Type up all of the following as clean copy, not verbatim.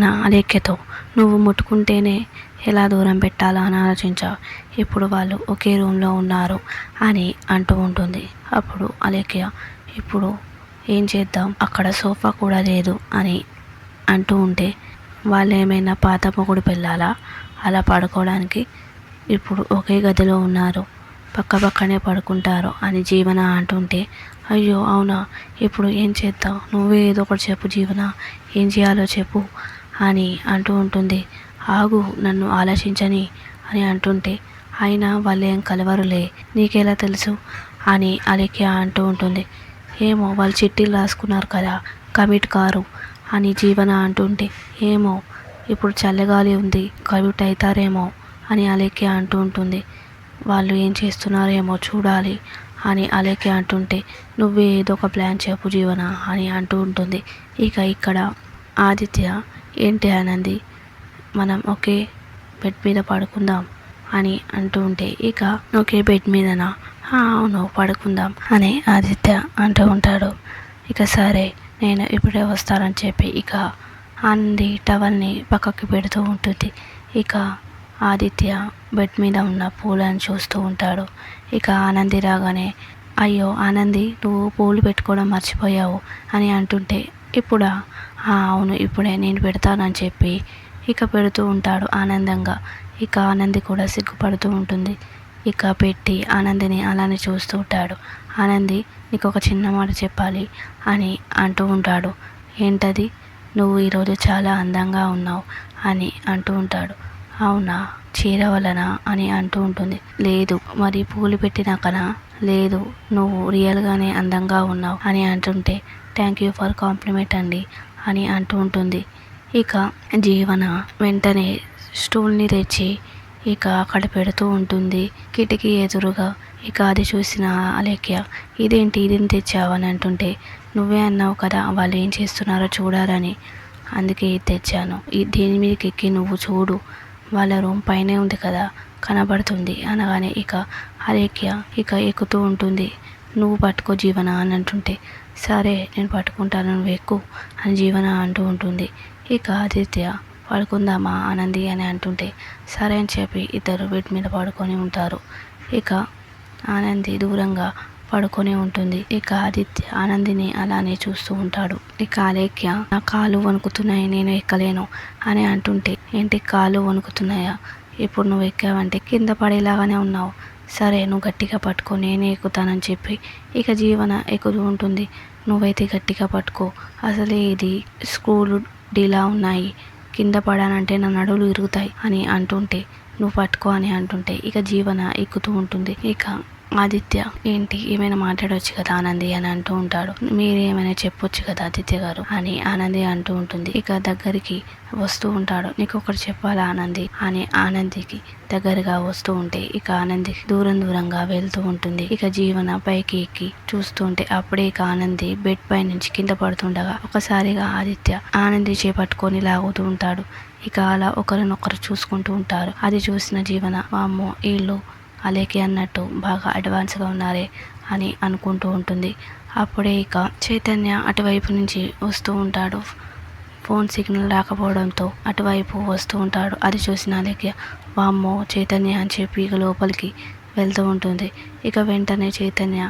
నా అలేఖ్యతో నువ్వు ముట్టుకుంటేనే ఎలా దూరం పెట్టాలా అని ఆలోచించావు. ఇప్పుడు వాళ్ళు ఒకే రూమ్లో ఉన్నారు అని అంటూ ఉంటుంది. అప్పుడు అలేఖ్య ఇప్పుడు ఏం చేద్దాం, అక్కడ సోఫా కూడా లేదు అని అంటూ ఉంటే వాళ్ళు ఏమైనా పాత మొగుడు పెళ్ళాలా అలా పడుకోవడానికి? ఇప్పుడు ఒకే గదిలో ఉన్నారు, పక్క పక్కనే పడుకుంటారు అని జీవన అంటుంటే అయ్యో అవునా, ఇప్పుడు ఏం చేద్దాం, నువ్వే ఏదో ఒకటి చెప్పు జీవన, ఏం చేయాలో చెప్పు అని అంటూ ఉంటుంది. ఆగు నన్ను ఆలోచించని అని అంటుంటే అయినా వాళ్ళేం కలవరులే, నీకెలా తెలుసు అని అలేఖ్య అంటూ ఉంటుంది. ఏమో వాళ్ళు చిట్టీలు రాసుకున్నారు కదా, కమిట్ కారు అని జీవన అంటుంటే ఏమో ఇప్పుడు చల్లగాలి ఉంది, కమిట్ అవుతారేమో అని అలేఖ్య అంటూ ఉంటుంది. వాళ్ళు ఏం చేస్తున్నారేమో చూడాలి అని అలేఖ్య అంటుంటే నువ్వే ఏదో ఒక ప్లాన్ చెప్పు జీవన అని అంటూ ఉంటుంది. ఇక ఇక్కడ ఆదిత్య ఏంటి ఆనంది, మనం ఒకే బెడ్ మీద పడుకుందాం అని అంటూ ఉంటే ఇక ఒకే బెడ్ మీదనా, అవును పడుకుందాం అని ఆదిత్య అంటూ ఉంటాడు. ఇక సరే నేను ఇప్పుడే వస్తానని చెప్పి ఇక ఆనంది టవల్ని పక్కకి పెడుతూ ఉంటుంది. ఇక ఆదిత్య బెడ్ మీద ఉన్న పూలను చూస్తూ ఉంటాడు. ఇక ఆనంది రాగానే అయ్యో ఆనంది నువ్వు పూలు పెట్టుకోవడం మర్చిపోయావు అని అంటుంటే ఇప్పుడా, అవును ఇప్పుడే నేను పెడతానని చెప్పి ఇక పెడుతూ ఉంటాడు ఆనందంగా. ఇక ఆనంది కూడా సిగ్గుపడుతూ ఉంటుంది. ఇక పెట్టి ఆనందిని అలానే చూస్తూ ఉంటాడు. ఆనంది నీకు ఒక చిన్న మాట చెప్పాలి అని అంటూ ఉంటాడు. ఏంటది, నువ్వు ఈరోజు చాలా అందంగా ఉన్నావు అని అంటూ ఉంటాడు. అవునా, చీర వలన అని అంటూ ఉంటుంది. లేదు మరి పూలు పెట్టినాకనా, లేదు నువ్వు రియల్గానే అందంగా ఉన్నావు అని అంటుంటే థ్యాంక్ యూ ఫర్ కాంప్లిమెంట్ అండి అని అంటూ ఉంటుంది. ఇక జీవన వెంటనే స్టూల్ని తెచ్చి ఇక అక్కడ పెడుతూ ఉంటుంది కిటికీ ఎదురుగా. ఇక అది చూసిన అలేఖ్య ఇదేంటి ఇదేం తెచ్చావని అంటుంటే నువ్వే అన్నావు కదా వాళ్ళు ఏం చేస్తున్నారో చూడాలని, అందుకే ఇది తెచ్చాను, దీని మీదకి ఎక్కి నువ్వు చూడు, వాళ్ళ రూమ్ పైనే ఉంది కదా కనబడుతుంది అనగానే ఇక అలేఖ్య ఇక ఎక్కుతూ ఉంటుంది. నువ్వు పట్టుకో జీవన అని అంటుంటే సరే నేను పట్టుకుంటాను నువ్వు ఎక్కు అని జీవన అంటూ ఉంటుంది. ఇక ఆదిత్య పడుకుందామా ఆనంది అని అంటుంటే సరే అని చెప్పి ఇద్దరు బెడ్ మీద పడుకొని ఉంటారు. ఇక ఆనంది దూరంగా పడుకొని ఉంటుంది. ఇక ఆదిత్య ఆనందిని అలానే చూస్తూ ఉంటాడు. ఇక అలేఖ్య నా కాళ్ళు వణుకుతున్నాయి నేను ఎక్కలేను అని అంటుంటే ఏంటి కాళ్ళు వణుకుతున్నాయా, ఇప్పుడు నువ్వు ఎక్కావంటే కింద పడేలాగానే ఉన్నావు, సరే నువ్వు గట్టిగా పట్టుకో నేనే ఎక్కుతానని చెప్పి ఇక జీవన ఎక్కుతూ ఉంటుంది. నువ్వైతే గట్టిగా పట్టుకో, అసలే ఇది స్క్రూలు డీలా ఉన్నాయి, కింద పడానంటే నా నడువులు ఇరుగుతాయి అని అంటుంటే నువ్వు పట్టుకో అని అంటుంటే ఇక జీవన ఎక్కుతూ ఉంటుంది. ఇక ఆదిత్య ఏంటి ఏమైనా మాట్లాడవచ్చు కదా ఆనంది అని అంటూ ఉంటాడు. మీరేమైనా చెప్పొచ్చు కదా ఆదిత్య గారు అని ఆనంది అంటూ ఉంటుంది. ఇక దగ్గరికి వస్తూ ఉంటాడు. నీకు ఒకటి చెప్పాలా ఆనంది అని ఆనందికి దగ్గరగా వస్తూ ఉంటే ఇక ఆనంది దూరంగా వెళ్తూ ఉంటుంది. ఇక జీవన పైకి ఎక్కి చూస్తూ ఉంటే అప్పుడే ఇక ఆనంది బెడ్ పై నుంచి కింద పడుతుండగా ఒకసారిగా ఆదిత్య ఆనంది చేపట్టుకొని లాగుతూ ఉంటాడు. ఇక అలా ఒకరినొకరు చూసుకుంటూ ఉంటారు. అది చూసిన జీవన వామ్మో వీళ్ళు అలేఖ్య అన్నట్టు బాగా అడ్వాన్స్గా ఉన్నారే అని అనుకుంటూ ఉంటుంది. అప్పుడే ఇక చైతన్య అటువైపు నుంచి వస్తూ ఉంటాడు. ఫోన్ సిగ్నల్ రాకపోవడంతో అటువైపు వస్తూ ఉంటాడు. అది చూసిన అలేఖ్య వామ్మో చైతన్య అని చెప్పి ఇక లోపలికి వెళ్తూ ఉంటుంది. ఇక వెంటనే చైతన్య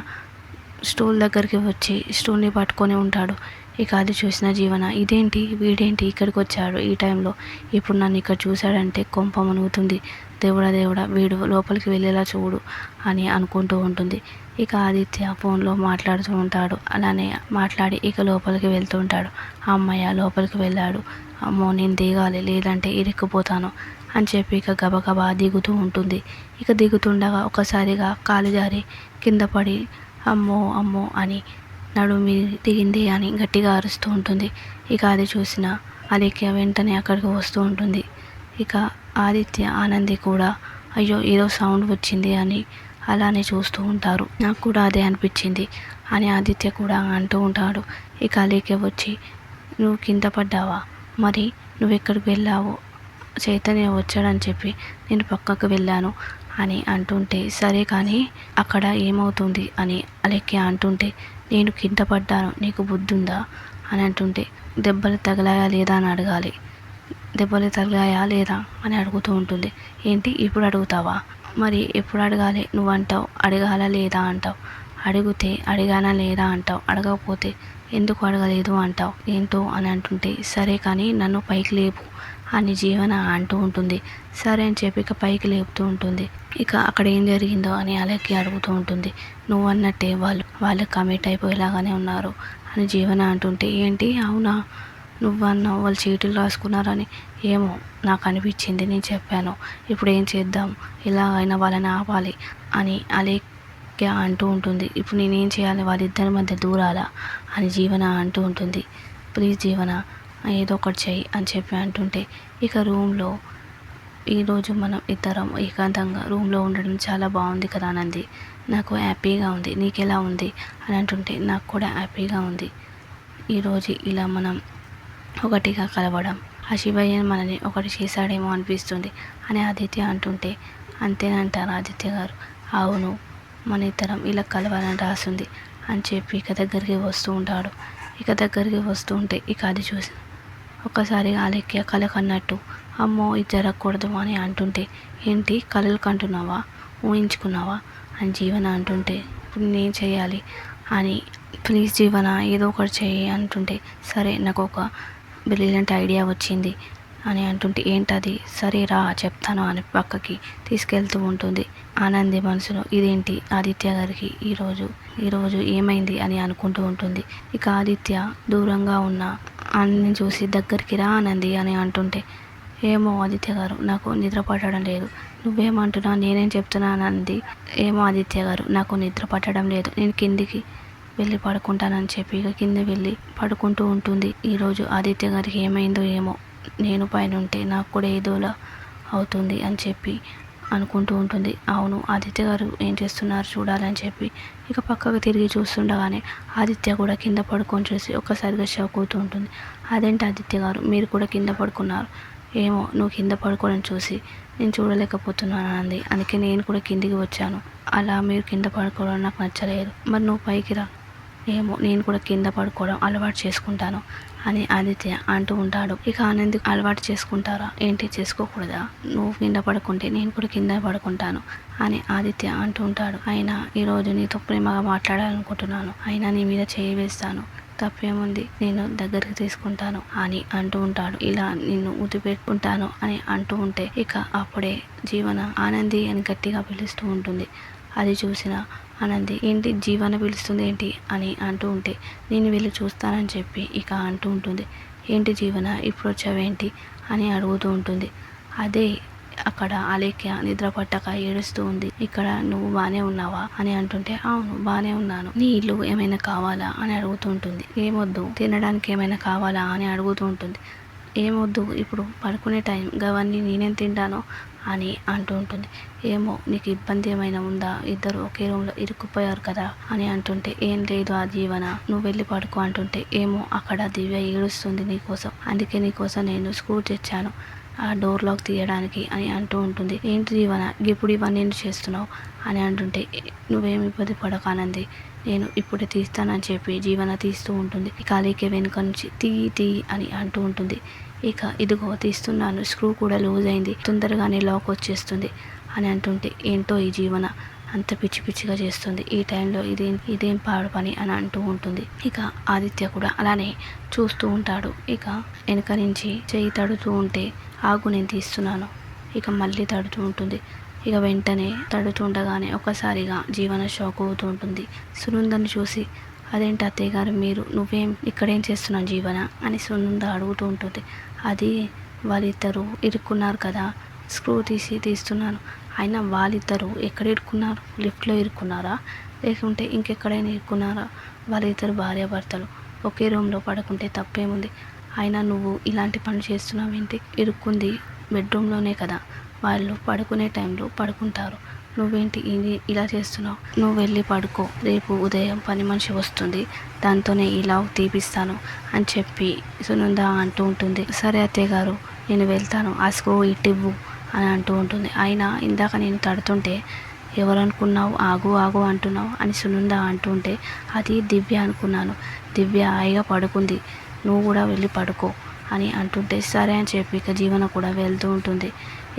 స్టూల్ దగ్గరికి వచ్చి స్టూల్ని పట్టుకొని ఉంటాడు. ఇక అది చూసిన జీవన ఇదేంటి వీడేంటి ఇక్కడికి వచ్చాడు ఈ టైంలో, ఇప్పుడు నన్ను ఇక్కడ చూశాడంటే కొంప మునుగుతుంది, దేవుడా వీడు లోపలికి వెళ్ళేలా చూడు అని అనుకుంటూ ఉంటుంది. ఇక ఆదిత్య ఫోన్లో మాట్లాడుతూ ఉంటాడు. అలానే మాట్లాడి ఇక లోపలికి వెళ్తూ ఉంటాడు. అమ్మయ్య లోపలికి వెళ్ళాడు, అమ్మో నేను దిగాలి లేదంటే ఇరుక్కుపోతాను అని చెప్పి ఇక గబగబా దిగుతూ ఉంటుంది. ఇక దిగుతుండగా ఒకసారిగా కాలు జారి కింద పడి అమ్మో అమ్మో అని నడుమి దిగింది అని గట్టిగా అరుస్తూ ఉంటుంది. ఇక అది చూసిన అలేఖ్య వెంటనే అక్కడికి వస్తూ ఉంటుంది. ఇక ఆదిత్య ఆనంది కూడా అయ్యో ఏదో సౌండ్ వచ్చింది అని అలానే చూస్తూ ఉంటారు. నాకు కూడా అదే అనిపించింది అని ఆదిత్య కూడా అంటూ ఉంటాడు. ఇక అలేఖ్య వచ్చి నువ్వు కింద పడ్డావా, మరి నువ్వు ఎక్కడికి వెళ్ళావు, చైతన్య వచ్చాడని చెప్పి నేను పక్కకు వెళ్ళాను అని అంటుంటే సరే కానీ అక్కడ ఏమవుతుంది అని అలేఖ్య అంటుంటే నేను కింద పడ్డాను నీకు బుద్ధి ఉందా అని అంటుంటే దెబ్బలు తగలాయా లేదా అని అడగాలి, దెబ్బలు తగిలాయా లేదా అని అడుగుతూ ఉంటుంది. ఏంటి ఇప్పుడు అడుగుతావా? మరి ఎప్పుడు అడగాలి? నువ్వు అంటావు అడగాలా లేదా అంటావు, అడిగితే అడిగానా లేదా అంటావు, అడగకపోతే ఎందుకు అడగలేదు అంటావు. ఏంటో అని అంటుంటే సరే కానీ నన్ను పైకి లేపు అని జీవన అంటూ ఉంటుంది. సరే అని చెప్పి ఇక పైకి లేపుతూ ఉంటుంది. ఇక అక్కడ ఏం జరిగిందో అని అలెక్కి అడుగుతూ ఉంటుంది. నువ్వు అన్నట్టే వాళ్ళు కమిట్ అయిపోయేలాగానే ఉన్నారు అని జీవన అంటుంటే, ఏంటి అవునా నువ్వన్నావు వాళ్ళు చీటీలు రాసుకున్నారని. ఏమో నాకు అనిపించింది, నేను చెప్పాను. ఇప్పుడు ఏం చేద్దాం, ఎలాగైనా వాళ్ళని ఆపాలి అని అలేఖ్య అంటూ ఉంటుంది. ఇప్పుడు నేనేం చేయాలి, వాళ్ళిద్దరి మధ్య దూరాలా అని జీవన అంటూ ఉంటుంది. ప్లీజ్ జీవన ఏదో ఒకటి చెయ్యి అని చెప్పి అంటుంటే, ఇక రూమ్లో ఈరోజు మనం ఇద్దరం ఏకాంతంగా రూమ్లో ఉండడం చాలా బాగుంది కదా అనంది. నాకు హ్యాపీగా ఉంది, నీకెలా ఉంది అని అంటుంటే, నాకు కూడా హ్యాపీగా ఉంది ఈరోజు ఇలా మనం ఒకటిగా కలవడం. ఆ శివయ్య మనని ఒకటి చేశాడేమో అనిపిస్తుంది అని ఆదిత్య అంటుంటే, అంతేనంటారు ఆదిత్య గారు. అవును, మన ఇద్దరం ఇలా కలవాలని రాసుంది అని చెప్పి ఇక దగ్గరికి వస్తూ ఉంటాడు. ఇక దగ్గరికి వస్తూ ఉంటే ఇక అది చూసి ఒక్కసారిగా అలెక్య కల కన్నట్టు, అమ్మో ఇది జరగకూడదు అని అంటుంటే, ఏంటి కలలు కంటున్నావా, ఊహించుకున్నావా అని జీవన అంటుంటే, ఇప్పుడు నేను చేయాలి అని, ప్లీజ్ జీవన ఏదో ఒకటి చేయి అంటుంటే, సరే నాకు ఒక బ్రిలియంట్ ఐడియా వచ్చింది అని అంటుంటే, ఏంటది, సరే రా చెప్తాను అని పక్కకి తీసుకెళ్తూ ఉంటుంది. ఆనంది మనసులో ఇదేంటి ఆదిత్య గారికి ఈరోజు ఏమైంది అని అనుకుంటూ ఉంటుంది. ఇక ఆదిత్య దూరంగా ఉన్న ఆనందిని చూసి దగ్గరికి రా ఆనంది అని అంటుంటే, ఏమో ఆదిత్య గారు నాకు నిద్ర పట్టడం లేదు. నువ్వేమంటున్నా నేనేం చెప్తున్నాను అంది. ఏమో ఆదిత్య గారు నాకు నిద్ర పట్టడం లేదు, నేను కిందికి వెళ్ళి పడుకుంటానని చెప్పి ఇక కింద వెళ్ళి పడుకుంటూ ఉంటుంది. ఈరోజు ఆదిత్య గారికి ఏమైందో ఏమో, నేను పైన ఉంటే నాకు కూడా ఏదోలా అవుతుంది అని చెప్పి అనుకుంటూ ఉంటుంది. అవును ఆదిత్య గారు ఏం చేస్తున్నారు చూడాలని చెప్పి ఇక పక్కకు తిరిగి చూస్తుండగానే ఆదిత్య కూడా కింద పడుకొని చూసి ఒక్కసారిగా షాక్ అవుతూ ఉంటుంది. అదేంటి ఆదిత్య గారు మీరు కూడా కింద పడుకున్నారు? ఏమో నువ్వు కింద పడుకోవడం చూసి నేను చూడలేకపోతున్నాను అంది. అందుకే నేను కూడా కిందికి వచ్చాను. అలా మీరు కింద పడుకోవడం నాకు నచ్చలేదు. మరి నువ్వు పైకి రా. ఏమో నేను కూడా కింద పడుకోవడం అలవాటు చేసుకుంటాను అని ఆదిత్య అంటూ ఉంటాడు. ఇక ఆనంద్ అలవాటు చేసుకుంటారా ఏంటి, చేసుకోకూడదా? నువ్వు కింద పడుకుంటే నేను కూడా కింద పడుకుంటాను అని ఆదిత్య అంటూ ఉంటాడు. అయినా ఈరోజు నీతో ప్రేమగా మాట్లాడాలనుకుంటున్నాను, అయినా నీ మీద చేయి వేస్తాను, తప్పేముంది, నేను దగ్గరికి తీసుకుంటాను అని అంటూ ఉంటాడు. ఇలా నిన్ను ముద్దు పెట్టుకుంటాను అని అంటూ ఉంటే ఇక అప్పుడే జీవన ఆనంది అని గట్టిగా పిలుస్తూ ఉంటుంది. అది చూసిన ఆనంది ఏంటి జీవన పిలుస్తుంది ఏంటి అని అంటూ ఉంటే, నేను వెళ్ళి చూస్తానని చెప్పి ఇక అంటూ ఉంటుంది. ఏంటి జీవన ఇప్పుడు వచ్చావేంటి అని అడుగుతూ ఉంటుంది. అదే అక్కడ అలేఖ్య నిద్ర పట్టక ఏడుస్తూ ఉంది. ఇక్కడ నువ్వు బాగానే ఉన్నావా అని అంటుంటే, అవును బాగానే ఉన్నాను, నీ ఇల్లు ఏమైనా కావాలా అని అడుగుతూ ఉంటుంది. ఏమొద్దు, తినడానికి ఏమైనా కావాలా అని అడుగుతూ ఉంటుంది. ఏమొద్దు, ఇప్పుడు పడుకునే టైం, అవన్నీ నేనేం తింటానో అని అంటూ ఉంటుంది. ఏమో నీకు ఇబ్బంది ఏమైనా ఉందా, ఇద్దరు ఒకే రూమ్లో ఇరుక్కుపోయారు కదా అని అంటుంటే, ఏం లేదు ఆ జీవన నువ్వు వెళ్ళి పడుకో అంటుంటే, ఏమో అక్కడ దివ్య ఏడుస్తుంది నీకోసం, అందుకే నీకోసం నేను స్క్రూ తెచ్చాను ఆ డోర్ లాక్ తీయడానికి అని అంటూ ఉంటుంది. ఏంటి జీవన ఇప్పుడు ఇవన్నీ చేస్తున్నావు అని అంటుంటే, నువ్వేమి ఇబ్బంది పడకానంది, నేను ఇప్పుడే తీస్తానని చెప్పి జీవన తీస్తూ ఉంటుంది. ఇక అలీకే వెనుక నుంచి తీ అని అంటూ ఉంటుంది. ఇక ఇదిగో తీస్తున్నాను, స్క్రూ కూడా లూజ్ అయింది, తొందరగానే లాక్ వచ్చేస్తుంది అని అంటుంటే, ఏంటో ఈ జీవన అంత పిచ్చి పిచ్చిగా చేస్తుంది, ఈ టైంలో ఇదేం పాడు పని అని అంటూ ఉంటుంది. ఇక ఆదిత్య కూడా అలానే చూస్తూ ఉంటాడు. ఇక వెనక నుంచి చెయ్యి తడుతూ ఉంటే, ఆగు నేను తీస్తున్నాను, ఇక మళ్ళీ తడుతూ ఉంటుంది. ఇక వెంటనే తడుతుండగానే ఒకసారిగా జీవన షాక్ అవుతూ ఉంటుంది. సునందని చూసి, అదేంటి అత్తయ్య గారు నువ్వేం ఇక్కడేం చేస్తున్నావు జీవన అని సునంద అడుగుతూ ఉంటుంది. అది వాళ్ళిద్దరూ ఇరుక్కున్నారు కదా, స్క్రూ తీస్తున్నాను. అయినా వాళ్ళిద్దరూ ఎక్కడ ఇరుక్కున్నారు, లిఫ్ట్లో ఇరుక్కున్నారా లేకుంటే ఇంకెక్కడైనా ఇరుక్కున్నారా? వాళ్ళిద్దరు భార్యాభర్తలు ఒకే రూమ్లో పడుకుంటే తప్పేముంది, అయినా నువ్వు ఇలాంటి పని చేస్తున్నావేంటి? ఇరుక్కుంది బెడ్రూమ్లోనే కదా, వాళ్ళు పడుకునే టైంలో పడుకుంటారు, నువ్వేంటి ఇలా చేస్తున్నావు? నువ్వు వెళ్ళి పడుకో, రేపు ఉదయం పని మనిషి వస్తుంది, దాంతోనే ఇలా తీపిస్తాను అని చెప్పి సునంద అంటూ ఉంటుంది. సరే అత్తయ్య గారు నేను వెళ్తాను, ఆ స్క్రూ ఇవ్వు అని అంటూ ఉంటుంది. అయినా ఇందాక నేను తడుతుంటే ఎవరనుకున్నావు, ఆగు అంటున్నావు అని సునంద అంటుంటే, అది దివ్య అనుకున్నాను, దివ్య హాయిగా పడుకుంది, నువ్వు కూడా వెళ్ళి పడుకో అని అంటుంటే సరే అని చెప్పి ఇక జీవన కూడా వెళ్తూ ఉంటుంది.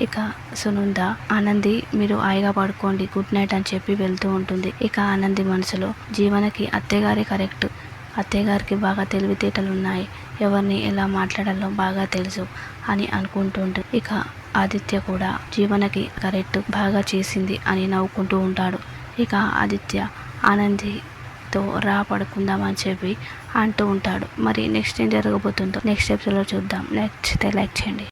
ఇక సునంద ఆనంది మీరు హాయిగా పడుకోండి గుడ్ నైట్ అని చెప్పి వెళ్తూ ఉంటుంది. ఇక ఆనంది మనసులో జీవనకి అత్తయ్యగారే కరెక్ట్, అత్తయ్యగారికి బాగా తెలివితేటలు ఉన్నాయి, ఎవరిని ఎలా మాట్లాడాలో బాగా తెలుసు అని అనుకుంటూ ఉంటుంది. ఇక ఆదిత్య కూడా జీవనకి కరెక్ట్ బాగా చేసింది అని నవ్వుకుంటూ ఉంటాడు. ఇక ఆదిత్య ఆనందితో రా పడుకుందామని చెప్పి అంటూ ఉంటాడు. మరి నెక్స్ట్ ఏం జరగబోతుందో నెక్స్ట్ ఎపిసోడ్లో చూద్దాం. నచ్చితే లైక్ చేయండి.